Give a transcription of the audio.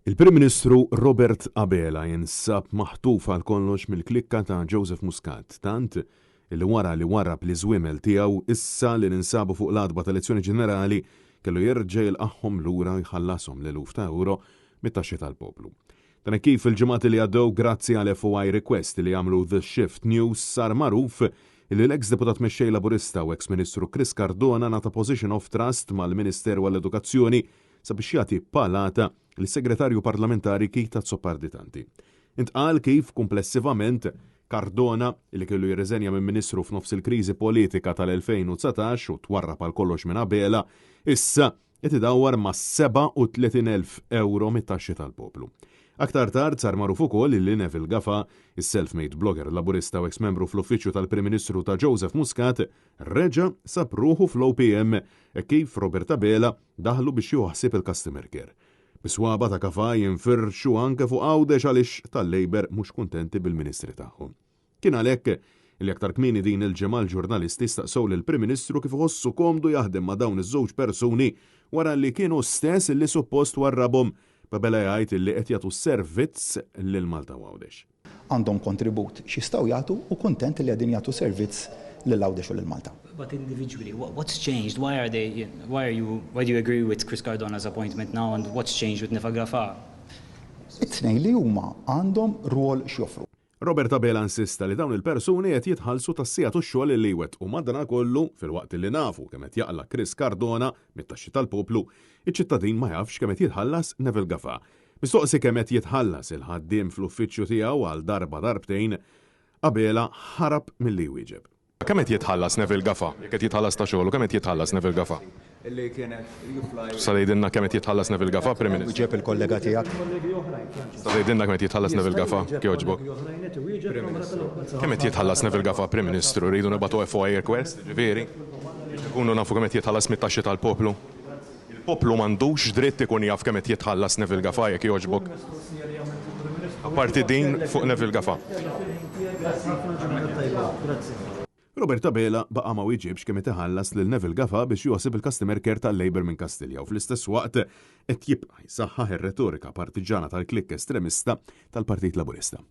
Il-Prim Ministru Robert Abela jinsab maħtuf għal kollox mill-klikka ta' Joseph Muscat, tant li wara bl-iżwiemel tiegħu issa li ninsabu fuq l-adba tal-elezzjoni ġenerali kellu jerġa' jilqahom lura jħallasom l-eluf ta' euro mit-taxxi tal-poplu. Dan kif il-ġimgħat li għaddew grazzi għal FOI request li għamlu The Shift News sar magħruf li l-ex-deputat mexxej Laburista u ex-Ministru Chris Cardona nata position of trust mal-Ministeru għall-Edukazzjoni sabiex jagħti palata l-segretarju parlamentari Kita Zopparditanti. Intqal kif komplessivament Cardona, li kellu jirreżenja minn ministru f'nofs il-kriżi politika tal-2019 u twarrab għal kollox minn Abela, issa qed idawwar ma' 37,000 euro mit-taxxi tal-poplu. Aktar tard sar magħruf ukoll li Neville Gaffa, is-self-made blogger laburista u ex-membru fl-uffiċċju tal-Prim Ministru ta' Joseph Muscat, reġa' sab ruħu fl-OPM kif Robert Abela daħlu biex joħsib il-customer care. Biswaba ta' Gaffa jinfirxu anke fuq għawdex għaliex tal-Labor mhux kuntenti bil-ministri tagħhom. Kien għalhekk li aktar kmieni din il-ġimgħa l-ġurnalisti staqsew lill-Prim Ministru kif iħossu komdu jaħdem ma' dawn iż-żewġ persuni wara li kienu stess li suppost warrabhom Abela jgħid li qed jagħtu servizz lil Malta Għawdex. Għandhom kontribut x'jistgħu jagħtu u kuntent li qegħdin jagħtu servizz lil Għawdex u lil Malta. But individually, what's changed? Why do you agree with Chris Cardona's appointment now and what's changed with Neville Gaffa? It-tnejn li huma għandhom rwol x'joffru. Robert Abela insista li dawn il-persuni qed jitħallsu tas-sigħatu x-xogħol li jwettqu madankollu fil-waqt li nafu kemm qed jaqla Chris Cardona mit-taxxi tal-poplu, iċ-ċittadin ma jafx kemm qed jitħallas Neville Gaffa. Mistoqsi kemm qed jitħallas il-ħaddiem fl-uffiċċju tiegħu għal darbtejn, Abela ħarab milli jwieġeb. Kemm qed jitħallas Neville Gaffa? Jekk qed jitħallas ta' xogħol, kemm qed jitħallas Neville Gaffa? Illi kienet juflaj. Sa tgħidilna kemm qed jitħallas Neville Gaffa, Prim Ministru? Ġeb il-kollega tiegħek. Sa tgħidilna kemm qed jitħallas Neville Gaffa, kjoġbok. Kemm qed jitħallas Neville Gaffa, Prim Ministru? Rridu nibgħatu FOI request, ġifieri. Nkunu nafu kemm qed jitħallas mit-taxxi tal-poplu. Il-poplu m'għandux dritt ikun jaf kemm qed jitħallas Neville Gaffa jekk jogħġbok. Apparti din fuq Neville Gaffa. Robert Abela baqa' ma wieġibx kemm iħallas lil Neville Gaffa biex joħsib il-customer care tal-Labor minn Kastilja u fl-istess waqt qed jibqa' jsaħħaħ ir-retorika partiġana tal-klikk estremista tal-Partit Laburista.